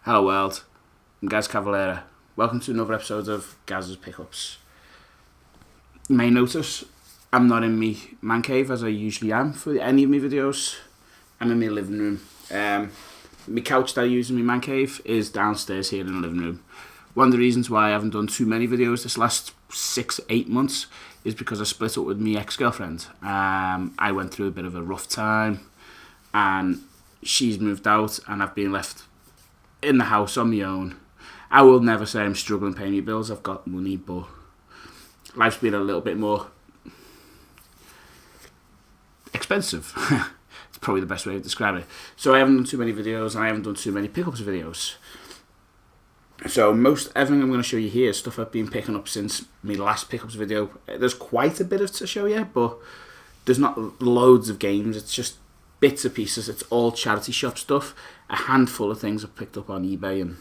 Hello world, I'm Gazz Cavalera. Welcome to another episode of Gazz's Pickups. You may notice I'm not in my man cave as I usually am for any of my videos. I'm in my living room. My couch that I use in my man cave is downstairs here in the living room. One of the reasons why I haven't done too many videos this last 6-8 months is because I split up with my ex-girlfriend. I went through a bit of a rough time and she's moved out and I've been left in the house on my own. I will never say I'm struggling paying my bills. I've got money, but life's been a little bit more expensive. It's probably the best way to describe it. So I haven't done too many videos and I haven't done too many pickups videos. So everything I'm going to show you here is stuff I've been picking up since my last pickups video. There's quite a bit of to show you, but there's not loads of games. It's just bits and pieces. It's all charity shop stuff. A handful of things I've picked up on eBay and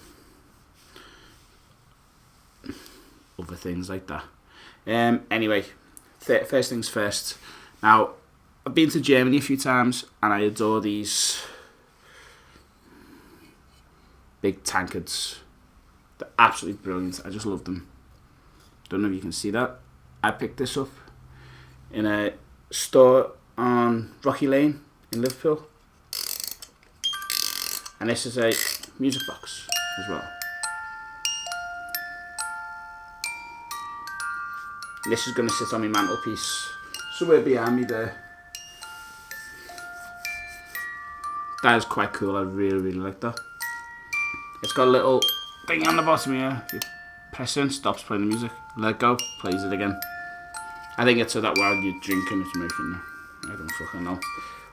other things like that. Anyway, first things first. Now, I've been to Germany a few times and I adore these big tankards. They're absolutely brilliant. I just love them. Don't know if you can see that. I picked this up in a store on Rocky Lane in Liverpool. And this is a music box as well. This is going to sit on my mantelpiece somewhere behind me there. That is quite cool. I really like that. It's got a little thing on the bottom here. You press in, stops playing the music. Let go, plays it again. I think it's so that while you're drinking it's making. I don't fucking know.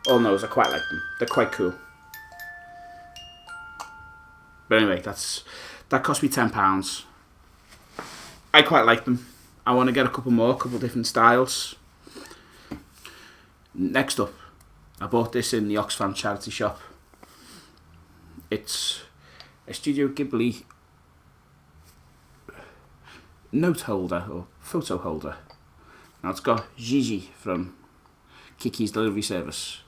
All knows I quite like them. They're quite cool. But anyway, that cost me £10. I quite like them. I want to get a couple different styles. Next up, I bought this in the Oxfam charity shop. It's a Studio Ghibli note holder or photo holder. Now it's got Gigi from Kiki's Delivery Service,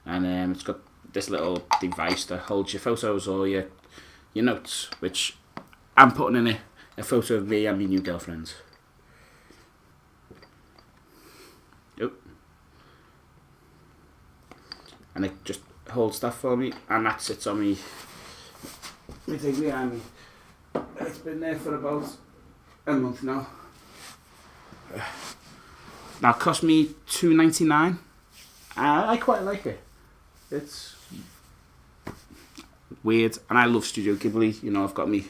and it's got this little device that holds your photos or your notes, which I'm putting in a photo of me and my new girlfriend. And it just holds that for me, and that sits on me. Let me take behind me. It's been there for about a month now. Now it cost me $2.99. I quite like it. It's weird, and I love Studio Ghibli. You know, I've got me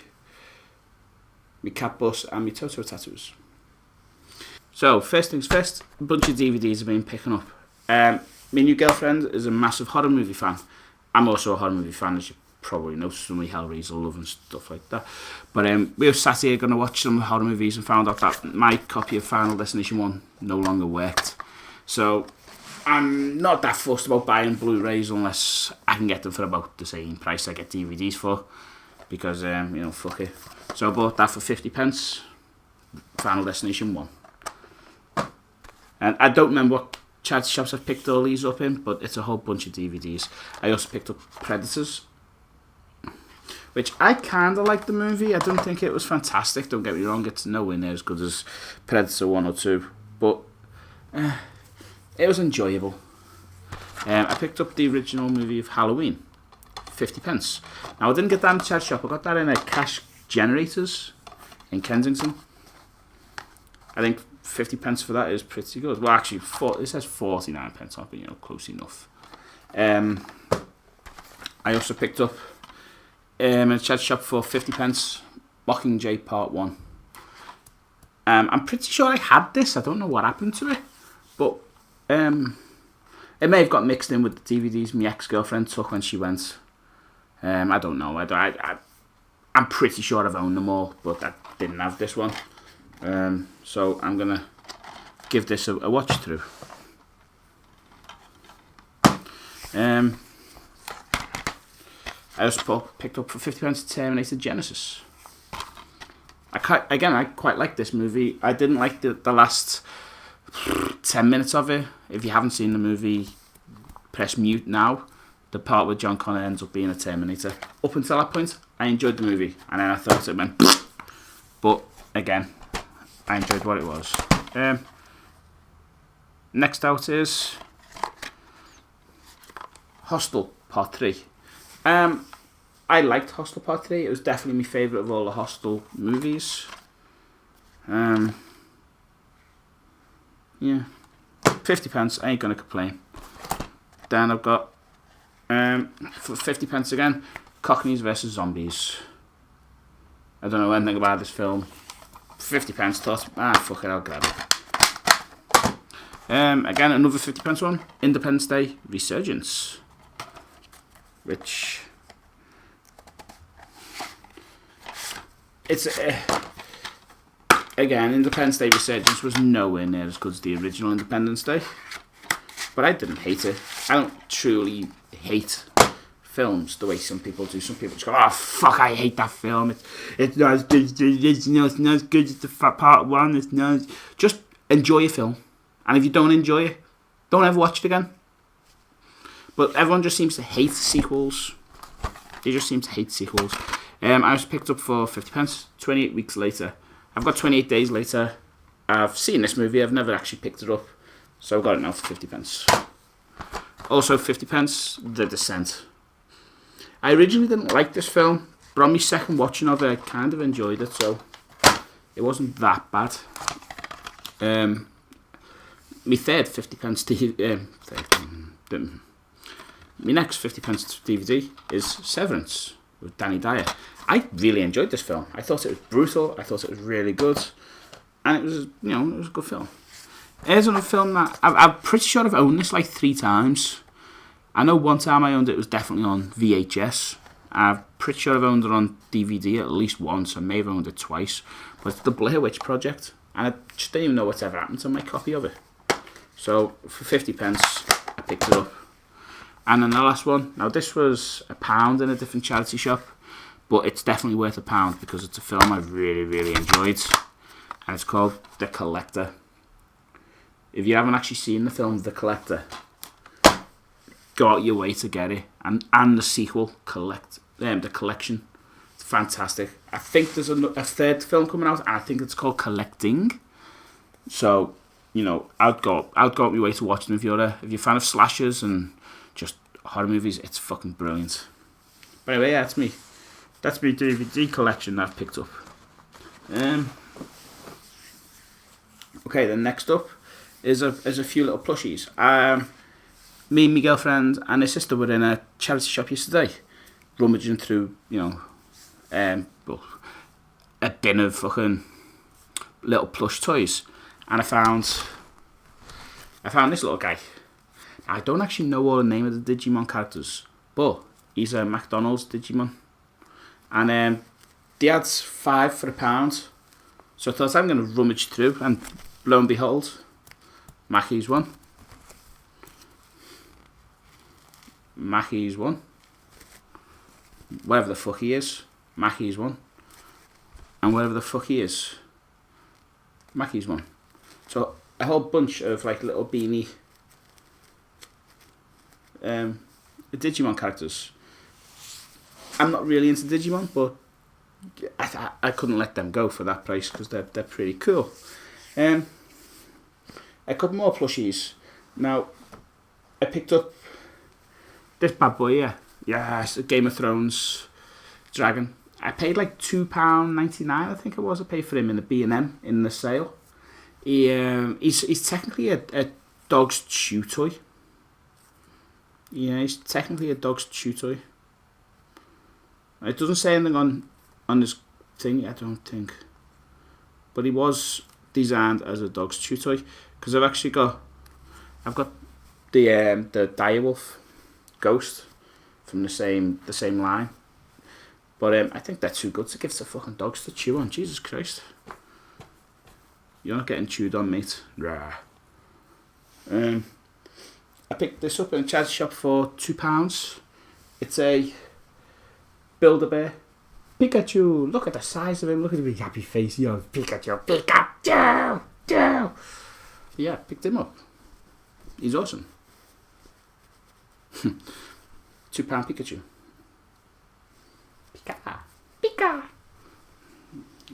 cat bus and me Totoro tattoos. So first things first, a bunch of DVDs I've been picking up. My new girlfriend is a massive horror movie fan. I'm also a horror movie fan, as you probably know, some of Hellraiser love and stuff like that. But we were sat here going to watch some horror movies and found out that my copy of Final Destination 1 no longer worked. So I'm not that fussed about buying Blu-rays unless I can get them for about the same price I get DVDs for. Because, fuck it. So I bought that for 50p. Final Destination 1. And I don't remember what charity shops I've picked all these up in, but it's a whole bunch of DVDs. I also picked up Predators, which I kind of liked the movie. I don't think it was fantastic, don't get me wrong. It's nowhere near as good as Predator 1 or 2, but it was enjoyable. I picked up the original movie of Halloween, 50p. Now, I didn't get that in the charity shop. I got that in a Cash Generators in Kensington. I think 50p for that is pretty good. Well, actually, it says 49p on it, but close enough. I also picked up in a charity shop for 50p, Mockingjay Part 1. I'm pretty sure I had this. I don't know what happened to it, but it may have got mixed in with the DVDs my ex-girlfriend took when she went. I don't know. I'm pretty sure I've owned them all, but I didn't have this one. So I'm going to give this a watch through. I also picked up for 50p Terminator Genesis. I quite like this movie. I didn't like the last 10 minutes of it. If you haven't seen the movie, press mute now. The part where John Connor ends up being a Terminator. Up until that point, I enjoyed the movie, and then I thought it went, but again, I enjoyed what it was. Next out is Hostel Part 3. I liked Hostel Part 3. It was definitely my favourite of all the Hostel movies. Yeah, 50p, I ain't gonna complain. Then I've got, for 50p again, Cockneys versus Zombies. I don't know anything about this film. 50p, thought, fuck it, I'll grab it. Again, another 50p one, Independence Day Resurgence. Which, it's, again, Independence Day Resurgence was nowhere near as good as the original Independence Day. But I didn't hate it. I don't truly hate films the way some people do. Some people just go, oh fuck, I hate that film. It's not as good. It's not as good as the part one. It's not. Just enjoy a film, and if you don't enjoy it, don't ever watch it again. But everyone just seems to hate sequels. They just seem to hate sequels. I was picked up for 50p. 28 weeks later, I've got 28 days later. I've seen this movie. I've never actually picked it up, so I've got it now for 50p. Also 50p, The Descent. I originally didn't like this film, but on my second watching of it, I kind of enjoyed it, so it wasn't that bad. My third 50p my next 50p DVD is Severance with Danny Dyer. I really enjoyed this film. I thought it was brutal. I thought it was really good, and it was, it was a good film. Here's another film that I'm pretty sure I've owned this like 3 times. I know one time I owned it was definitely on VHS. I'm pretty sure I've owned it on DVD at least once. I may have owned it twice. But it's the Blair Witch Project, and I just don't even know what's ever happened to my copy of it. So for 50p, I picked it up. And then the last one. Now this was £1 in a different charity shop, but it's definitely worth £1 because it's a film I really, really enjoyed, and it's called The Collector. If you haven't actually seen the film The Collector, go out your way to get it, and the sequel, The Collection. It's fantastic. I think there's a third film coming out, and I think it's called Collecting. So, I'd go out my way to watch them if you're a fan of slashers and just horror movies. It's fucking brilliant. But anyway, yeah, that's me. That's my DVD collection that I've picked up. Okay, then next up is a few little plushies. Me and my girlfriend and her sister were in a charity shop yesterday, rummaging through, a bin of fucking little plush toys, and I found this little guy. I don't actually know all the name of the Digimon characters, but he's a McDonald's Digimon, and they had 5 for £1, so I thought I'm going to rummage through, and lo and behold, Mackey's one. Mackey's one. Wherever the fuck he is, Mackey's one. And wherever the fuck he is, Mackey's one. So a whole bunch of like little beanie Digimon characters. I'm not really into Digimon, but I couldn't let them go for that price because they're pretty cool. A couple more plushies. Now, I picked up this bad boy here. Yeah, it's a Game of Thrones dragon. I paid like £2.99, I think it was. I paid for him in the B&M in the sale. He's technically a dog's chew toy. Yeah, he's technically a dog's chew toy. It doesn't say anything on this thing, I don't think. But he was designed as a dog's chew toy, because I've got the direwolf ghost from the same line. But I think they're too good to give to fucking dogs to chew on. Jesus Christ. You're not getting chewed on, mate. Rah. I picked this up in a charity shop for £2. It's a Build-A-Bear Pikachu. Look at the size of him. Look at the big happy face. Yo, Pikachu. Yeah, picked him up. He's awesome. £2 Pikachu. Pika.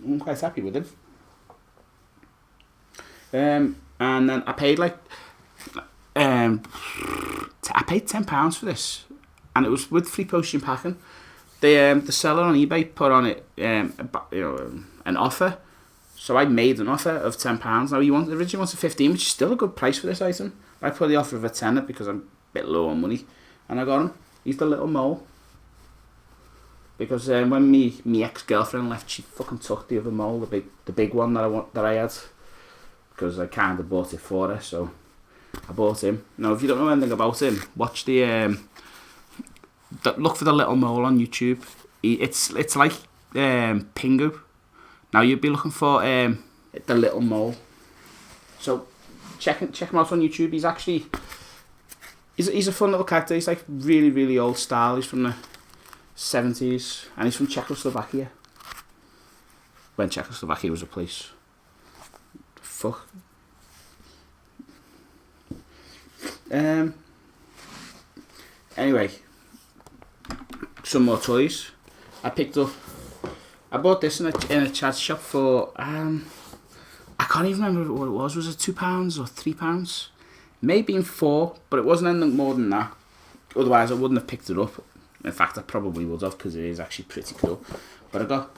I'm quite happy with it. And then I paid like I paid £10 for this, and it was with free postage and packing. The seller on eBay put on it an offer, so I made an offer of £10. Now he originally wanted 15, which is still a good price for this item. I put the offer of a tenner because I'm a bit low on money, and I got him. He's the little mole. Because when me ex-girlfriend left, she fucking took the other mole, the big one that I had, because I kind of bought it for her, so I bought him. Now, if you don't know anything about him, watch look for the little mole on YouTube. It's like Pingu. Now you'd be looking for the little mole. So check him out on YouTube. He's a fun little character. He's like really, really old style. He's from the 70s, and he's from Czechoslovakia. When Czechoslovakia was a place. Fuck. Anyway, some more toys. I bought this in a chat shop for I can't even remember what it was. Was it £2 or £3? Maybe in 4, but it wasn't anything more than that. Otherwise, I wouldn't have picked it up. In fact, I probably would have, because it is actually pretty cool. But I got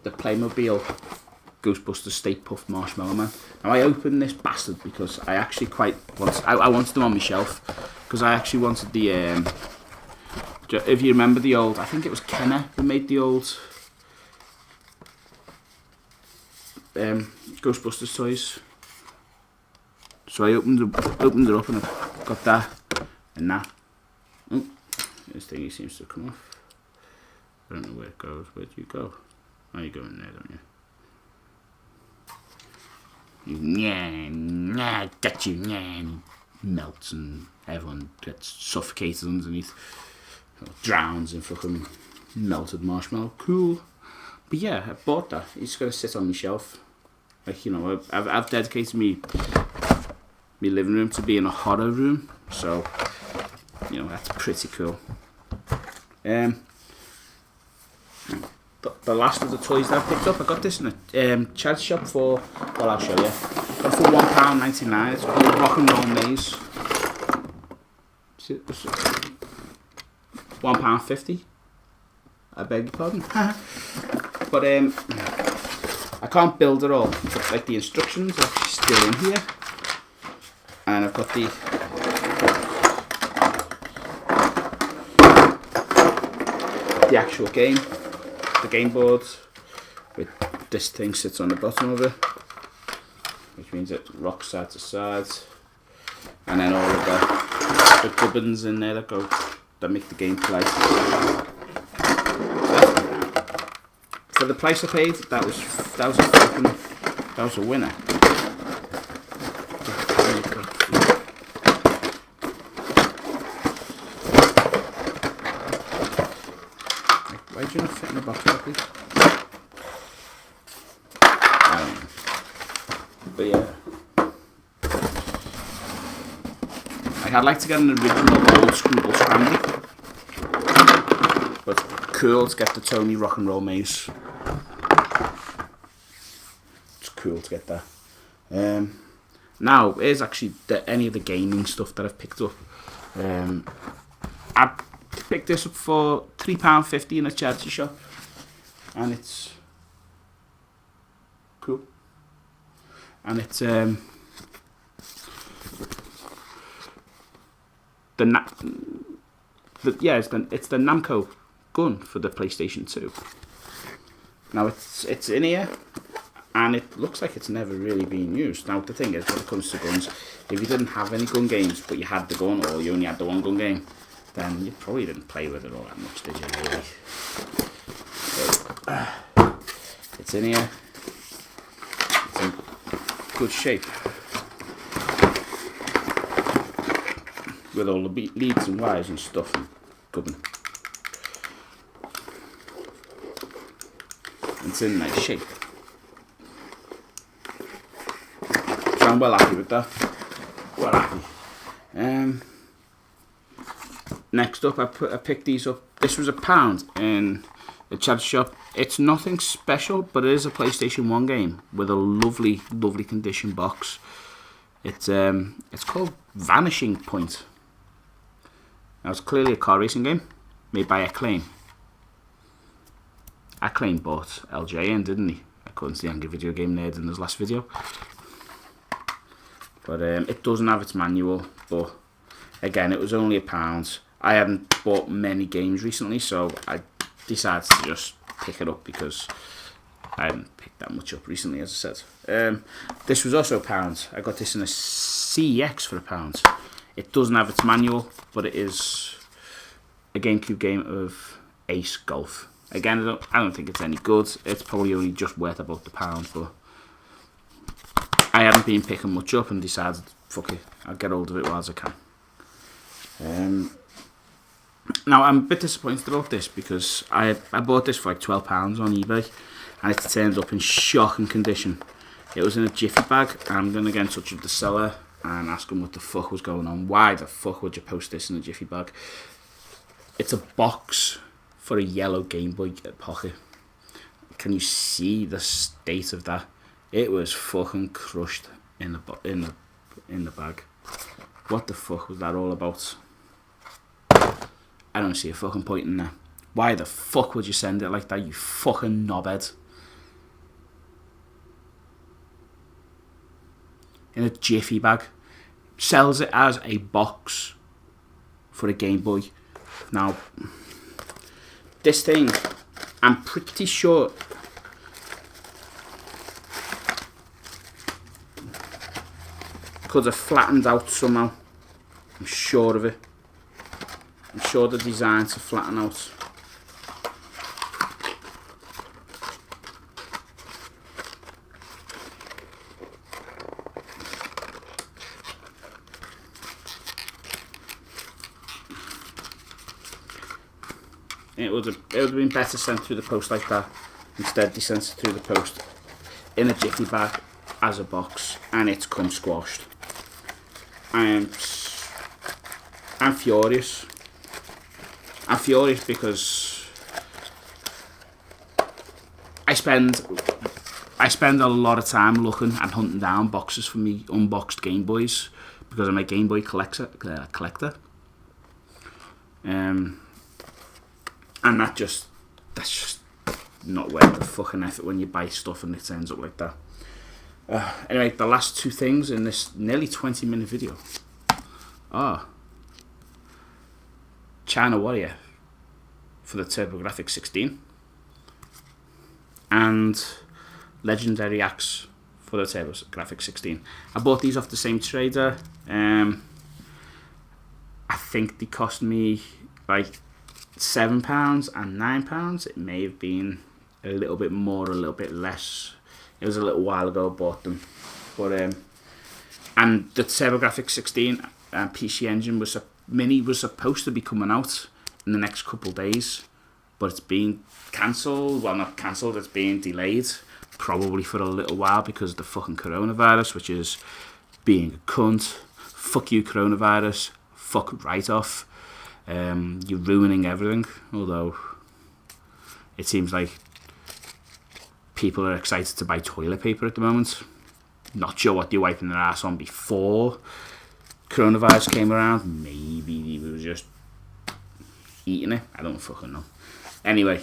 the Playmobil Ghostbusters Stay Puft Marshmallow Man. Now, I opened this bastard because I actually I wanted them on my shelf, because I actually wanted the if you remember the old, I think it was Kenner who made the old Ghostbusters toys. So I opened it up, and I got that and that. Oh, this thingy seems to come off. I don't know where it goes. Where do you go? Oh, you go in there, don't you? Yeah, got you. Yeah, melts, and everyone gets suffocated underneath. Drowns in fucking melted marshmallow. Cool. But yeah, I bought that. It's gonna sit on my shelf. Like, you know, I've dedicated my living room to being a horror room, so you know that's pretty cool. The last of the toys that I picked up, I got this in a charity shop for, well, I'll show you. Got it for £1.99. It's called Rock and Roll Maze. £1.50. I beg your pardon. But I can't build it all. But, like, the instructions are actually still in here, and I've got the actual game, the game board, with this thing sits on the bottom of it, which means it rocks side to side, and then all of the gubbins in there that make the game play. For the price I paid, that was a winner. Why do you not fit in the box properly? But yeah, I'd like to get an original old school scramble, but cool to get the Tony Rock and Roll Maze. It's cool to get that. Now, here's actually any of the gaming stuff that I've picked up. I picked this up for £3.50 in a charity shop, and it's cool. And it's it's the Namco gun for the PlayStation 2. Now it's in here, and it looks like it's never really been used. Now the thing is, when it comes to guns, if you didn't have any gun games but you had the gun, or you only had the one gun game, then you probably didn't play with it all that much, did you really? So, it's in here. It's in good shape, with all the leads and wires and stuff and gubbin. It's in nice shape. So I'm well happy with that. Well happy. Next up, I picked these up. This was £1 in a charity shop. It's nothing special, but it is a PlayStation 1 game with a lovely, lovely condition box. It's called Vanishing Point. Now, it's clearly a car racing game made by Acclaim. Acclaim bought LJ in, didn't he? According to the Angry Video Game Nerd in his last video. But it doesn't have its manual, but again, it was only £1. I haven't bought many games recently, so I decided to just pick it up because I haven't picked that much up recently, as I said. This was also £1. I got this in a CEX for £1. It doesn't have its manual, but it is a GameCube game of Ace Golf. Again, I don't think it's any good. It's probably only just worth about £1, but I haven't been picking much up and decided, fuck it, I'll get hold of it while I can. Now, I'm a bit disappointed about this because I bought this for like £12 on eBay and it turned up in shocking condition. It was in a jiffy bag, and I'm going to get in touch with the seller and ask him what the fuck was going on. Why the fuck would you post this in a jiffy bag? It's a box for a yellow Game Boy Pocket. Can you see the state of that? It was fucking crushed in the bag. What the fuck was that all about? I don't see a fucking point in that. Why the fuck would you send it like that, you fucking knobhead? In a jiffy bag. Sells it as a box for a Game Boy. Now, this thing, I'm pretty sure could have flattened out somehow. I'm sure of it. I'm sure the design's to flatten out. It would have been better sent through the post like that. Instead, they sent it through the post in a jiffy bag as a box, and it's come squashed. I'm furious. I'm furious because I spend a lot of time looking and hunting down boxes for me unboxed Game Boys because I'm a Game Boy collector. And that's just not worth the fucking effort when you buy stuff and it ends up like that. Anyway, the last two things in this nearly 20-minute video are China Warrior for the TurboGrafx 16 and Legendary Axe for the TurboGrafx 16. I bought these off the same trader. I think they cost me like £7 and £9. It may have been a little bit more, a little bit less. It was a little while ago I bought them, but and the TurboGrafx 16 PC Engine Mini was supposed to be coming out in the next couple of days, but it's been cancelled. Well, not cancelled. It's being delayed, probably for a little while because of the fucking coronavirus, which is being a cunt. Fuck you, coronavirus. Fuck right off. You're ruining everything. Although it seems like people are excited to buy toilet paper at the moment. Not sure what they're wiping their ass on before coronavirus came around. Maybe they were just eating it. I don't fucking know. Anyway,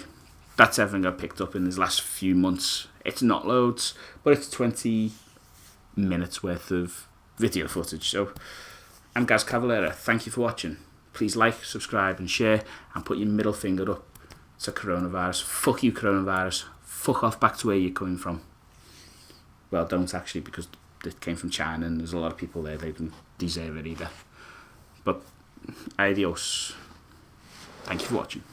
that's everything I picked up in these last few months. It's not loads, but it's 20 minutes worth of video footage. So I'm Gazz Cavalera. Thank you for watching. Please like, subscribe and share, and put your middle finger up to coronavirus. Fuck you, coronavirus. Fuck off back to where you're coming from. Well, don't actually, because it came from China and there's a lot of people there. They don't deserve it either. But adios. Thank you for watching.